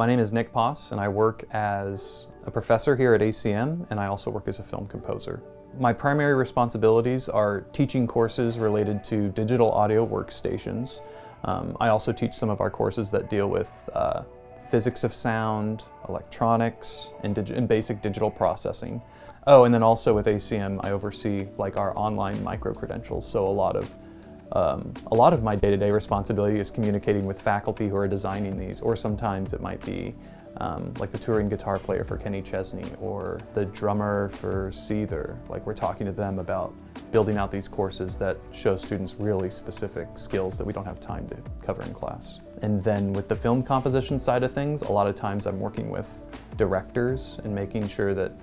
My name is Nick Poss, and I work as a professor here at ACM, and I also work as a film composer. My primary responsibilities are teaching courses related to digital audio workstations. I also teach some of our courses that deal with physics of sound, electronics, and basic digital processing. Oh, and then also with ACM, I oversee our online micro-credentials, so a lot of my day-to-day responsibility is communicating with faculty who are designing these, or sometimes it might be like the touring guitar player for Kenny Chesney or the drummer for Seether. We're talking to them about building out these courses that show students really specific skills that we don't have time to cover in class. And then with the film composition side of things, a lot of times I'm working with directors and making sure that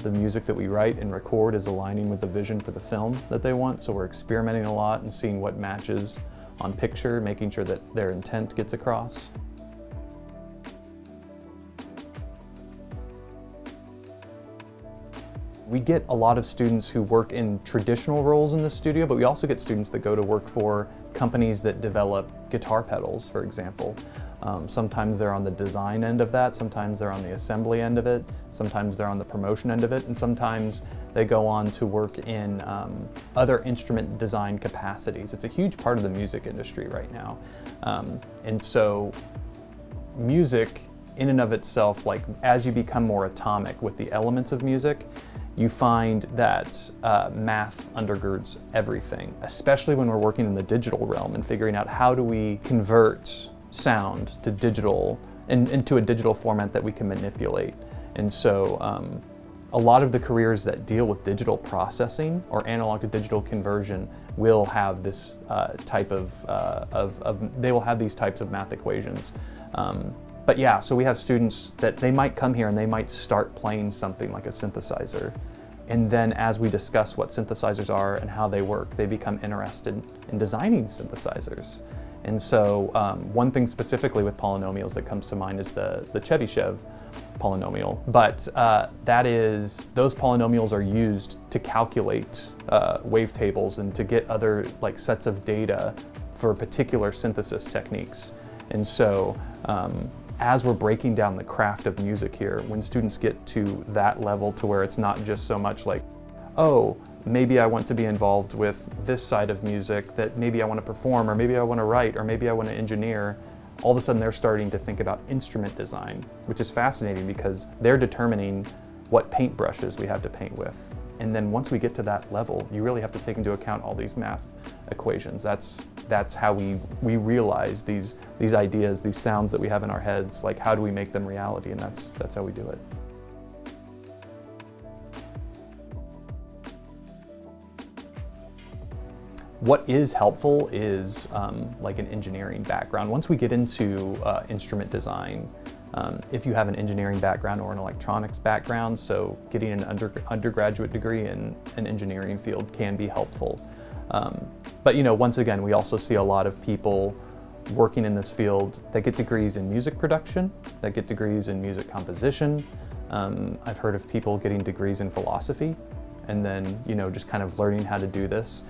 the music that we write and record is aligning with the vision for the film that they want. So we're experimenting a lot and seeing what matches on picture, making sure that their intent gets across. We get a lot of students who work in traditional roles in the studio, but we also get students that go to work for companies that develop guitar pedals, for example. Sometimes they're on the design end of that, sometimes they're on the assembly end of it, sometimes they're on the promotion end of it, and sometimes they go on to work in other instrument design capacities. It's a huge part of the music industry right now. And so music in and of itself, as you become more atomic with the elements of music, you find that math undergirds everything, especially when we're working in the digital realm and figuring out how do we convert sound to digital and into a digital format that we can manipulate. And so a lot of the careers that deal with digital processing or analog to digital conversion will have this type they will have these types of math equations. But yeah, so we have students that they might come here and they might start playing something like a synthesizer. And then as we discuss what synthesizers are and how they work, they become interested in designing synthesizers. And so one thing specifically with polynomials that comes to mind is the Chebyshev polynomial. But those polynomials are used to calculate wavetables and to get other sets of data for particular synthesis techniques. And so as we're breaking down the craft of music here, when students get to that level to where it's not just so much oh, maybe I want to be involved with this side of music that maybe I want to perform, or maybe I want to write, or maybe I want to engineer, all of a sudden they're starting to think about instrument design, which is fascinating because they're determining what paintbrushes we have to paint with. And then once we get to that level, you really have to take into account all these math equations. That's how we realize these ideas, these sounds that we have in our heads, how do we make them reality, and that's how we do it. What is helpful is an engineering background. Once we get into instrument design, if you have an engineering background or an electronics background, so getting an undergraduate degree in an engineering field can be helpful. But once again, we also see a lot of people working in this field that get degrees in music production, that get degrees in music composition. I've heard of people getting degrees in philosophy, and then just kind of learning how to do this.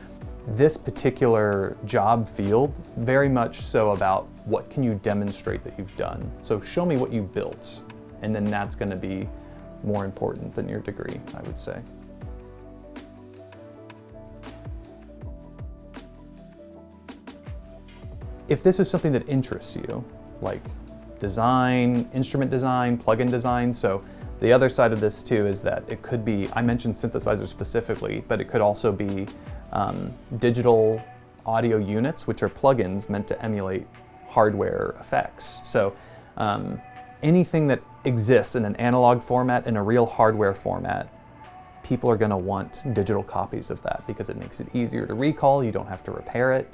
This particular job field, very much so about what can you demonstrate that you've done. So show me what you built, and then that's going to be more important than your degree, I would say. If this is something that interests you, like design, instrument design, plugin design, so the other side of this too is that it could be, I mentioned synthesizers specifically, but it could also be digital audio units, which are plugins meant to emulate hardware effects. So anything that exists in an analog format, in a real hardware format, people are going to want digital copies of that because it makes it easier to recall, you don't have to repair it.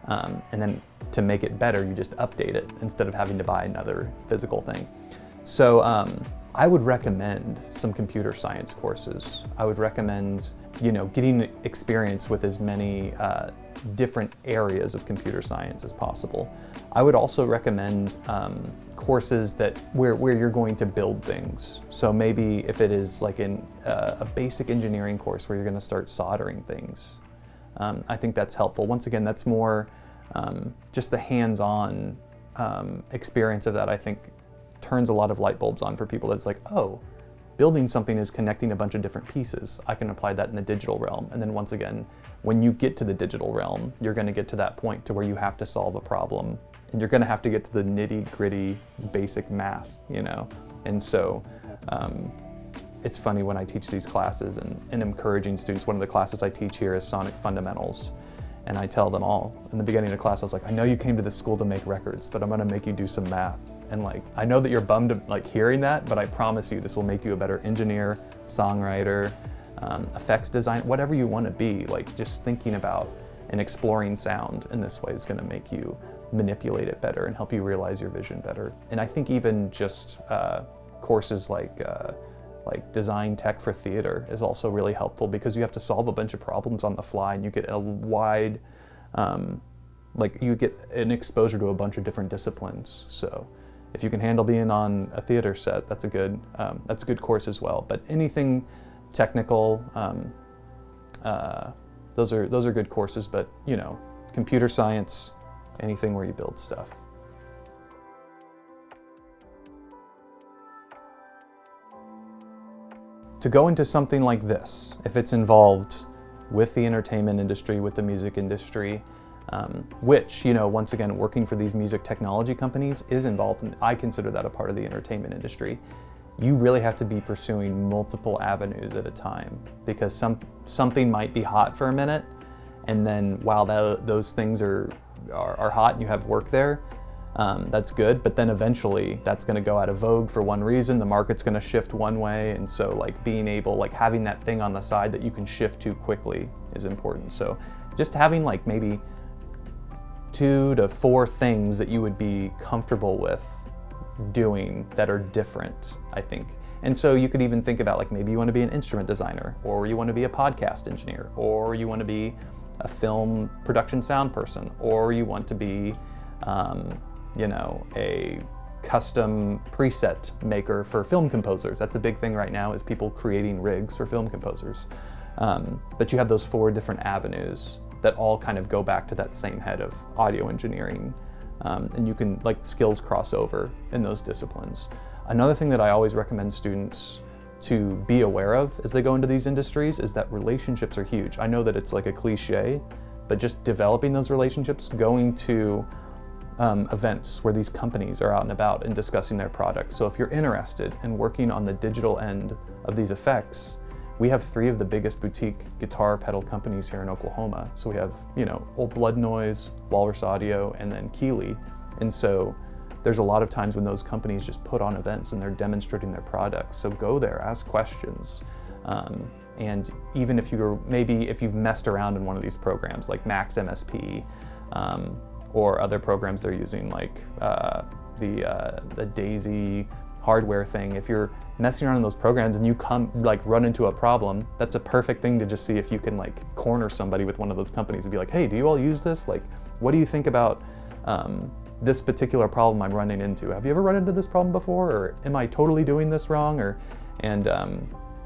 And then to make it better, you just update it instead of having to buy another physical thing. So I would recommend some computer science courses. I would recommend, getting experience with as many different areas of computer science as possible. I would also recommend courses where you're going to build things. So maybe if it is a basic engineering course where you're going to start soldering things. I think that's helpful. Once again, that's more just the hands-on experience of that, I think, turns a lot of light bulbs on for people. That's like, oh, building something is connecting a bunch of different pieces. I can apply that in the digital realm. And then once again, when you get to the digital realm, you're going to get to that point to where you have to solve a problem, and you're going to have to get to the nitty-gritty basic math, you know? And so it's funny when I teach these classes and encouraging students. One of the classes I teach here is Sonic Fundamentals. And I tell them all, in the beginning of the class, I was like, I know you came to this school to make records, but I'm gonna make you do some math. And like, I know that you're bummed like hearing that, but I promise you this will make you a better engineer, songwriter, effects design, whatever you wanna be. Like, just thinking about and exploring sound in this way is gonna make you manipulate it better and help you realize your vision better. And I think even just courses like design tech for theater is also really helpful, because you have to solve a bunch of problems on the fly, and you get a wide, you get an exposure to a bunch of different disciplines. So if you can handle being on a theater set, that's a good course as well. But anything technical, those are good courses. But you know, computer science, anything where you build stuff. To go into something like this, if it's involved with the entertainment industry, with the music industry, which, you know, once again, working for these music technology companies is involved, and I consider that a part of the entertainment industry, you really have to be pursuing multiple avenues at a time, because something might be hot for a minute, and then while those things are hot and you have work there, that's good, but then eventually that's going to go out of vogue for one reason. The market's going to shift one way, and so like being able, like having that thing on the side that you can shift to quickly is important. So just having like maybe 2 to 4 things that you would be comfortable with doing that are different, I think. And so you could even think about, like, maybe you want to be an instrument designer, or you want to be a podcast engineer, or you want to be a film production sound person, or you want to be you know, a custom preset maker for film composers. That's a big thing right now, is people creating rigs for film composers. But you have those 4 different avenues that all kind of go back to that same head of audio engineering. And you can, like, skills cross over in those disciplines. Another thing that I always recommend students to be aware of as they go into these industries is that relationships are huge. I know that it's like a cliche, but just developing those relationships, going to events where these companies are out and about and discussing their products. So if you're interested in working on the digital end of these effects, we have 3 of the biggest boutique guitar pedal companies here in Oklahoma. So we have, you know, Old Blood Noise, Walrus Audio, and then Keeley. And so there's a lot of times when those companies just put on events and they're demonstrating their products. So go there, ask questions. And even if you've messed around in one of these programs like Max MSP, or other programs they're using, like the Daisy hardware thing. If you're messing around in those programs and you run into a problem, that's a perfect thing to just see if you can like corner somebody with one of those companies and be like, hey, do you all use this? Like, what do you think about this particular problem I'm running into? Have you ever run into this problem before? Or am I totally doing this wrong? And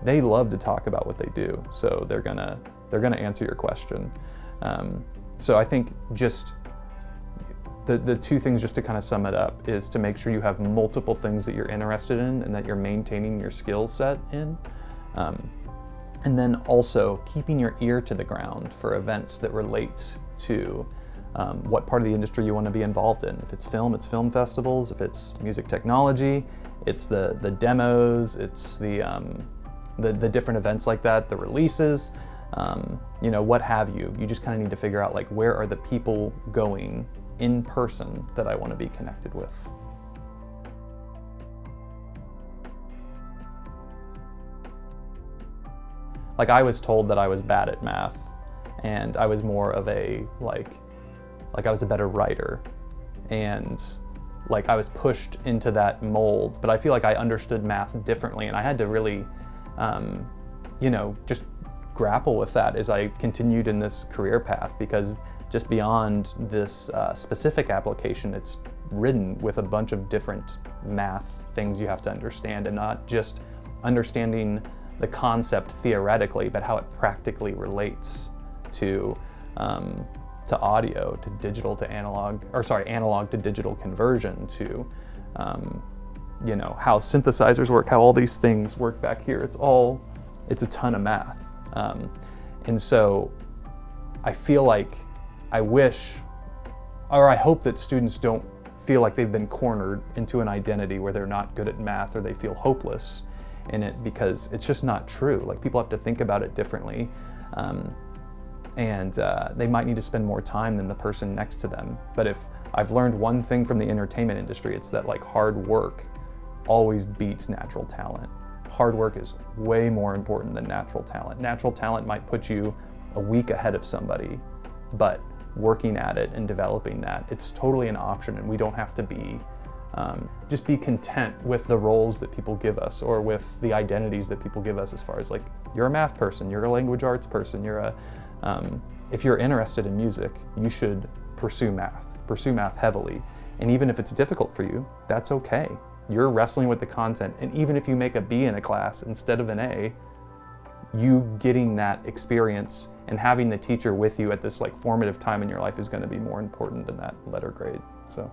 they love to talk about what they do, so they're gonna answer your question. So I think just the 2 things, just to kind of sum it up, is to make sure you have multiple things that you're interested in and that you're maintaining your skill set in. And then also keeping your ear to the ground for events that relate to what part of the industry you want to be involved in. If it's film festivals. If it's music technology, it's the demos, it's the different events like that, the releases, you know, what have you. You just kind of need to figure out, like, where are the people going in person that I want to be connected with. Like, I was told that I was bad at math, and I was more of a, like I was a better writer, and like I was pushed into that mold, but I feel like I understood math differently, and I had to really, you know, just grapple with that as I continued in this career path, because just beyond this specific application, it's ridden with a bunch of different math things you have to understand, and not just understanding the concept theoretically, but how it practically relates to audio, to digital to analog, or sorry, analog to digital conversion, to you know, how synthesizers work, how all these things work back here. It's a ton of math. And so I feel like I hope that students don't feel like they've been cornered into an identity where they're not good at math or they feel hopeless in it, because it's just not true. Like, people have to think about it differently. And they might need to spend more time than the person next to them. But if I've learned one thing from the entertainment industry, it's that like hard work always beats natural talent. Hard work is way more important than natural talent. Natural talent might put you a week ahead of somebody, but working at it and developing that, it's totally an option, and we don't have to be just be content with the roles that people give us or with the identities that people give us, as far as like, you're a math person, you're a language arts person, if you're interested in music, you should pursue math heavily. And even if it's difficult for you, that's okay. You're wrestling with the content, and even if you make a B in a class instead of an A, you getting that experience and having the teacher with you at this like formative time in your life is going to be more important than that letter grade. So.